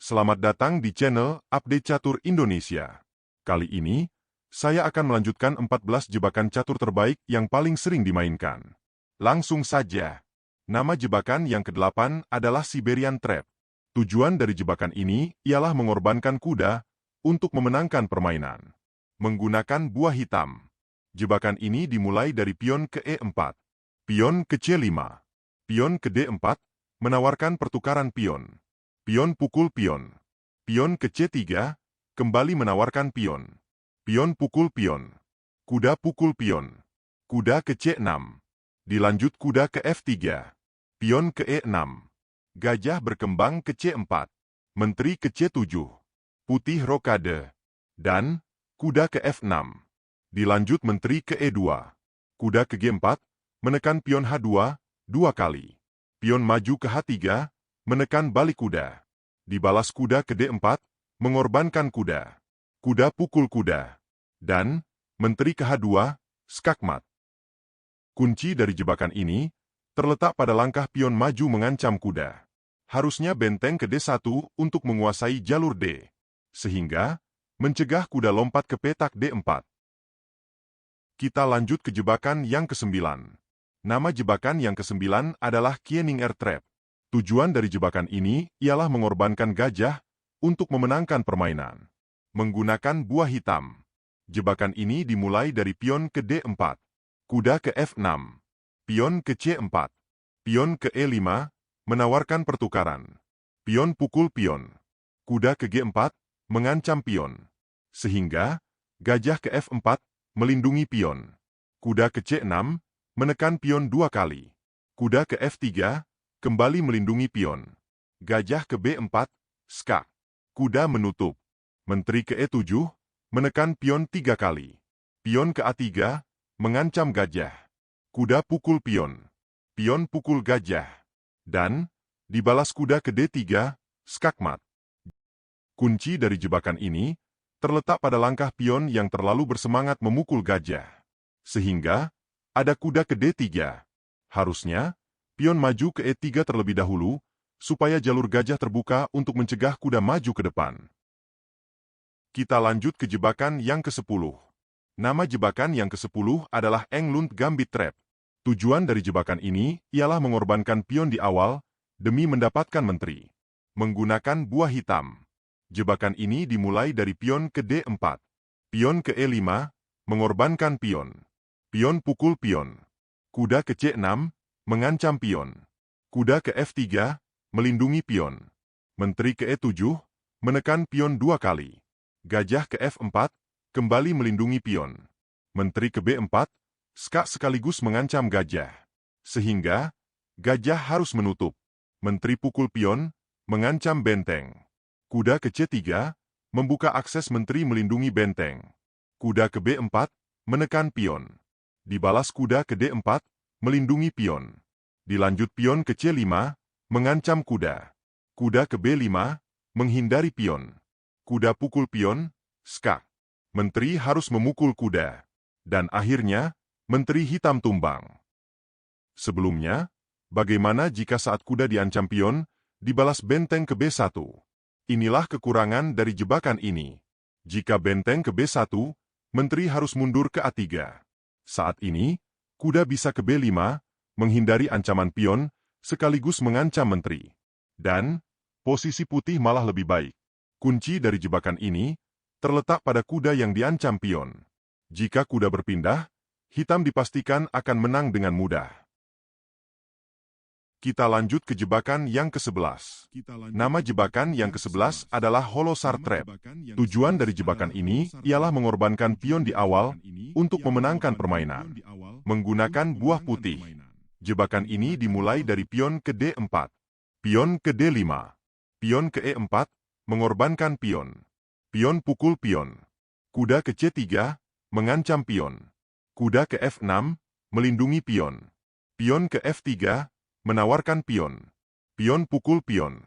Selamat datang di channel Update Catur Indonesia. Kali ini, saya akan melanjutkan 14 jebakan catur terbaik yang paling sering dimainkan. Langsung saja. Nama jebakan yang ke-8 adalah Siberian Trap. Tujuan dari jebakan ini ialah mengorbankan kuda untuk memenangkan permainan. Menggunakan buah hitam. Jebakan ini dimulai dari pion ke E4, pion ke C5, pion ke D4, menawarkan pertukaran pion. Pion pukul pion. Pion ke C3, kembali menawarkan pion. Pion pukul pion. Kuda pukul pion. Kuda ke C6. Dilanjut kuda ke F3. Pion ke E6. Gajah berkembang ke C4. Menteri ke C7. Putih rokade. Dan kuda ke F6. Dilanjut menteri ke E2. Kuda ke G4, menekan pion H2, 2 kali. Pion maju ke H3, menekan balik kuda. Dibalas kuda ke D4, mengorbankan kuda. Kuda pukul kuda. Dan menteri ke H2, skakmat. Kunci dari jebakan ini terletak pada langkah pion maju mengancam kuda. Harusnya benteng ke D1 untuk menguasai jalur D, sehingga mencegah kuda lompat ke petak D4. Kita lanjut ke jebakan yang ke-9. Nama jebakan yang ke-9 adalah Kiening Air Trap. Tujuan dari jebakan ini ialah mengorbankan gajah untuk memenangkan permainan. Menggunakan buah hitam. Jebakan ini dimulai dari pion ke D4, kuda ke F6, pion ke C4, pion ke E5, menawarkan pertukaran. Pion pukul pion. Kuda ke G4, mengancam pion. Sehingga, gajah ke F4, melindungi pion. Kuda ke C6, menekan pion 2 kali. Kuda ke F3, kembali melindungi pion. Gajah ke B4, skak. Kuda menutup. Menteri ke E7, menekan pion 3 kali. Pion ke A3, mengancam gajah. Kuda pukul pion. Pion pukul gajah. Dan dibalas kuda ke D3, skakmat. Kunci dari jebakan ini terletak pada langkah pion yang terlalu bersemangat memukul gajah. Sehingga ada kuda ke D3. Harusnya pion maju ke E3 terlebih dahulu, supaya jalur gajah terbuka untuk mencegah kuda maju ke depan. Kita lanjut ke jebakan yang ke-10. Nama jebakan yang ke-10 adalah Englund Gambit Trap. Tujuan dari jebakan ini ialah mengorbankan pion di awal demi mendapatkan menteri. Menggunakan buah hitam. Jebakan ini dimulai dari pion ke D4. Pion ke E5, mengorbankan pion. Pion pukul pion. Kuda ke C6, mengancam pion. Kuda ke F3, melindungi pion. Menteri ke E7, menekan pion 2 kali. Gajah ke F4, kembali melindungi pion. Menteri ke B4, skak sekaligus mengancam gajah. Sehingga, gajah harus menutup. Menteri pukul pion, mengancam benteng. Kuda ke C3, membuka akses menteri melindungi benteng. Kuda ke B4, menekan pion. Dibalas kuda ke D4, melindungi pion. Dilanjut pion ke C5, mengancam kuda. Kuda ke B5, menghindari pion. Kuda pukul pion, skak. Menteri harus memukul kuda. Dan akhirnya, menteri hitam tumbang. Sebelumnya, bagaimana jika saat kuda diancam pion, dibalas benteng ke B1? Inilah kekurangan dari jebakan ini. Jika benteng ke B1, menteri harus mundur ke A3. Saat ini, kuda bisa ke B5, menghindari ancaman pion, sekaligus mengancam menteri. Dan, posisi putih malah lebih baik. Kunci dari jebakan ini terletak pada kuda yang diancam pion. Jika kuda berpindah, hitam dipastikan akan menang dengan mudah. Kita lanjut ke jebakan yang ke-11. Nama jebakan yang ke-11 adalah Holosar Trap. Tujuan dari jebakan ini ialah mengorbankan pion di awal untuk memenangkan permainan. Menggunakan buah putih. Jebakan ini dimulai dari pion ke D4, pion ke D5, pion ke E4, mengorbankan pion. Pion pukul pion. Kuda ke C3, mengancam pion. Kuda ke F6, melindungi pion. Pion ke F3, menawarkan pion. Pion pukul pion.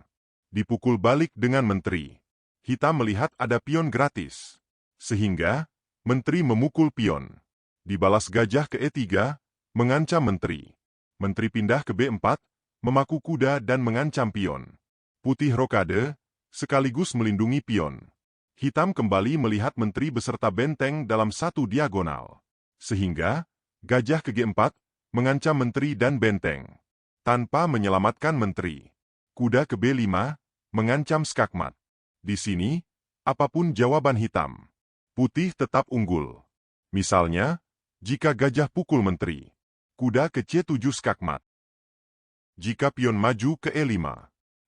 Dipukul balik dengan menteri. Hitam melihat ada pion gratis. Sehingga, menteri memukul pion. Dibalas gajah ke E3, mengancam menteri. Menteri pindah ke B4, memaku kuda dan mengancam pion. Putih rokade, sekaligus melindungi pion. Hitam kembali melihat menteri beserta benteng dalam satu diagonal. Sehingga, gajah ke G4 mengancam menteri dan benteng. Tanpa menyelamatkan menteri. Kuda ke B5 mengancam skakmat. Di sini, apapun jawaban hitam, putih tetap unggul. Misalnya, jika gajah pukul menteri, kuda ke C7 skakmat. Jika pion maju ke E5,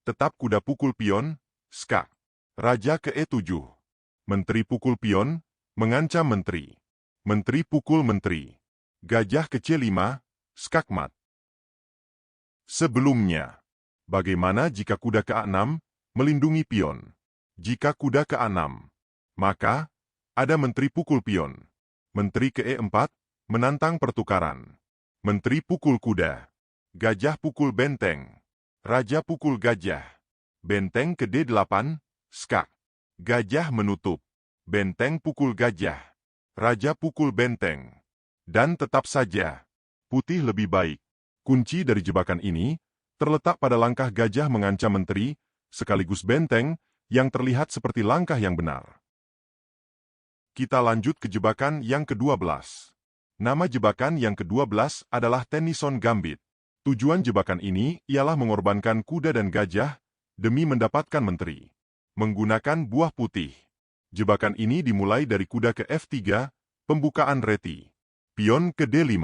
tetap kuda pukul pion, skak. Raja ke E7. Menteri pukul pion, mengancam menteri. Menteri pukul menteri. Gajah ke C5, skakmat. Sebelumnya, bagaimana jika kuda ke A6, melindungi pion? Jika kuda ke A6, maka ada menteri pukul pion. Menteri ke E4, menantang pertukaran. Menteri pukul kuda. Gajah pukul benteng. Raja pukul gajah. Benteng ke D8, skak. Gajah menutup. Benteng pukul gajah. Raja pukul benteng. Dan tetap saja, putih lebih baik. Kunci dari jebakan ini terletak pada langkah gajah mengancam menteri, sekaligus benteng, yang terlihat seperti langkah yang benar. Kita lanjut ke jebakan yang ke-12. Nama jebakan yang ke-12 adalah Tennyson Gambit. Tujuan jebakan ini ialah mengorbankan kuda dan gajah demi mendapatkan menteri. Menggunakan buah putih. Jebakan ini dimulai dari kuda ke F3, pembukaan reti. Pion ke D5.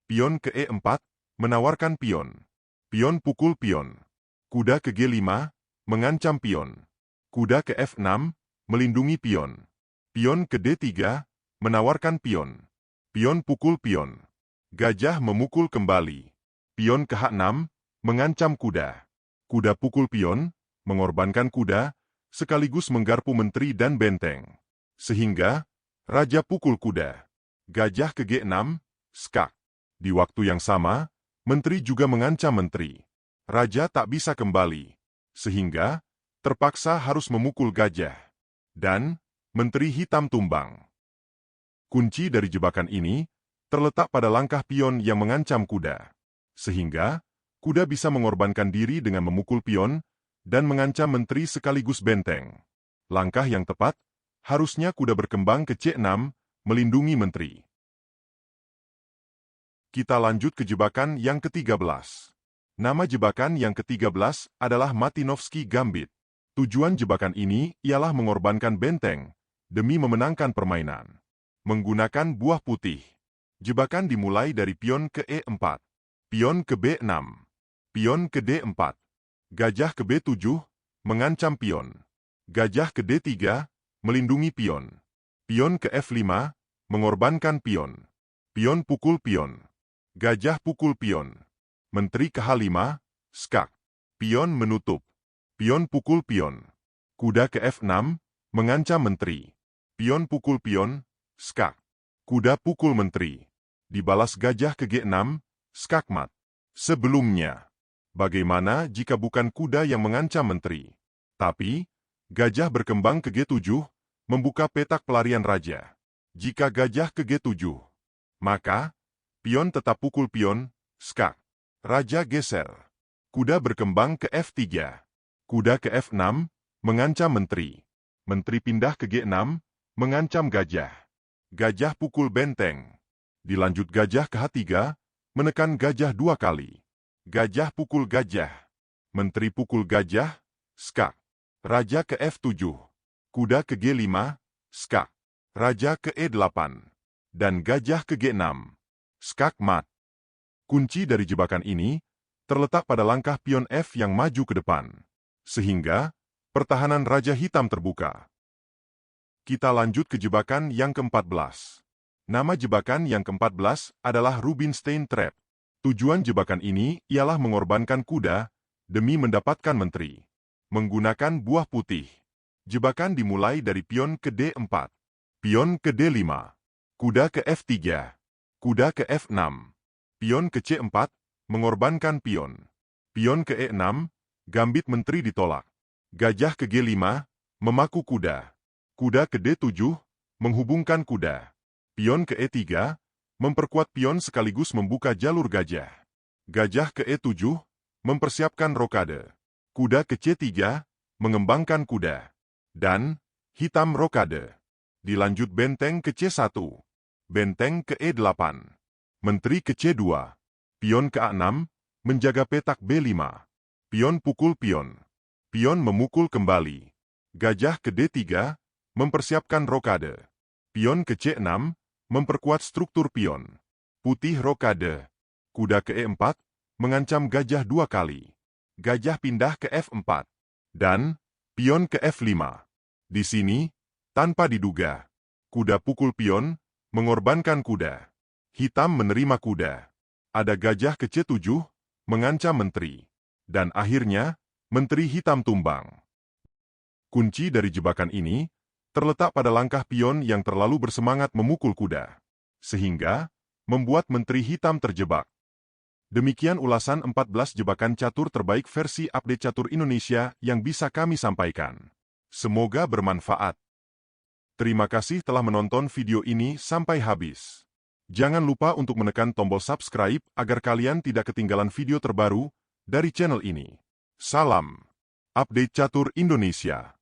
Pion ke E4, menawarkan pion. Pion pukul pion. Kuda ke G5, mengancam pion. Kuda ke F6, melindungi pion. Pion ke D3, menawarkan pion. Pion pukul pion. Gajah memukul kembali. Pion ke H6, mengancam kuda. Kuda pukul pion, mengorbankan kuda, sekaligus menggarpu menteri dan benteng. Sehingga, raja pukul kuda. Gajah ke G6, skak. Di waktu yang sama, menteri juga mengancam menteri. Raja tak bisa kembali. Sehingga, terpaksa harus memukul gajah. Dan, menteri hitam tumbang. Kunci dari jebakan ini terletak pada langkah pion yang mengancam kuda. Sehingga, kuda bisa mengorbankan diri dengan memukul pion dan mengancam menteri sekaligus benteng. Langkah yang tepat, harusnya kuda berkembang ke C6, melindungi menteri. Kita lanjut ke jebakan yang ke-13. Nama jebakan yang ke-13 adalah Matinovsky Gambit. Tujuan jebakan ini ialah mengorbankan benteng demi memenangkan permainan. Menggunakan buah putih. Jebakan dimulai dari pion ke E4, pion ke B6, pion ke D4, gajah ke B7, mengancam pion. Gajah ke D3, melindungi pion. Pion ke F5, mengorbankan pion. Pion pukul pion. Gajah pukul pion. Menteri ke H5, skak. Pion menutup. Pion pukul pion. Kuda ke F6, mengancam menteri. Pion pukul pion, skak. Kuda pukul menteri. Dibalas gajah ke G6, skakmat. Sebelumnya, bagaimana jika bukan kuda yang mengancam menteri? Tapi, gajah berkembang ke G7, membuka petak pelarian raja. Jika gajah ke G7, maka, pion tetap pukul pion, skak. Raja geser. Kuda berkembang ke F3. Kuda ke F6, mengancam menteri. Menteri pindah ke G6, mengancam gajah. Gajah pukul benteng. Dilanjut gajah ke H3, menekan gajah 2 kali. Gajah pukul gajah. Menteri pukul gajah, skak. Raja ke F7. Kuda ke G5, skak. Raja ke E8. Dan gajah ke G6. Skak mat. Kunci dari jebakan ini terletak pada langkah pion F yang maju ke depan. Sehingga, pertahanan raja hitam terbuka. Kita lanjut ke jebakan yang ke-14. Nama jebakan yang ke-14 adalah Rubinstein Trap. Tujuan jebakan ini ialah mengorbankan kuda demi mendapatkan menteri. Menggunakan buah putih. Jebakan dimulai dari pion ke D4, pion ke D5, kuda ke F3, kuda ke F6, pion ke C4, mengorbankan pion. Pion ke E6, gambit menteri ditolak. Gajah ke G5, memaku kuda. Kuda ke D7, menghubungkan kuda. Pion ke E3, memperkuat pion sekaligus membuka jalur gajah. Gajah ke E7, mempersiapkan rokade. Kuda ke C3, mengembangkan kuda. Dan hitam rokade. Dilanjut benteng ke C1. Benteng ke E8. Menteri ke C2. Pion ke A6, menjaga petak B5. Pion pukul pion. Pion memukul kembali. Gajah ke D3, mempersiapkan rokade. Pion ke C6, memperkuat struktur pion. Putih rokade. Kuda ke E4, mengancam gajah 2 kali. Gajah pindah ke F4. Dan pion ke F5. Di sini, tanpa diduga, kuda pukul pion, mengorbankan kuda. Hitam menerima kuda. Ada gajah ke C7, mengancam menteri. Dan akhirnya, menteri hitam tumbang. Kunci dari jebakan ini terletak pada langkah pion yang terlalu bersemangat memukul kuda, sehingga membuat menteri hitam terjebak. Demikian ulasan 14 jebakan catur terbaik versi update catur Indonesia yang bisa kami sampaikan. Semoga bermanfaat. Terima kasih telah menonton video ini sampai habis. Jangan lupa untuk menekan tombol subscribe agar kalian tidak ketinggalan video terbaru dari channel ini. Salam Update Catur Indonesia.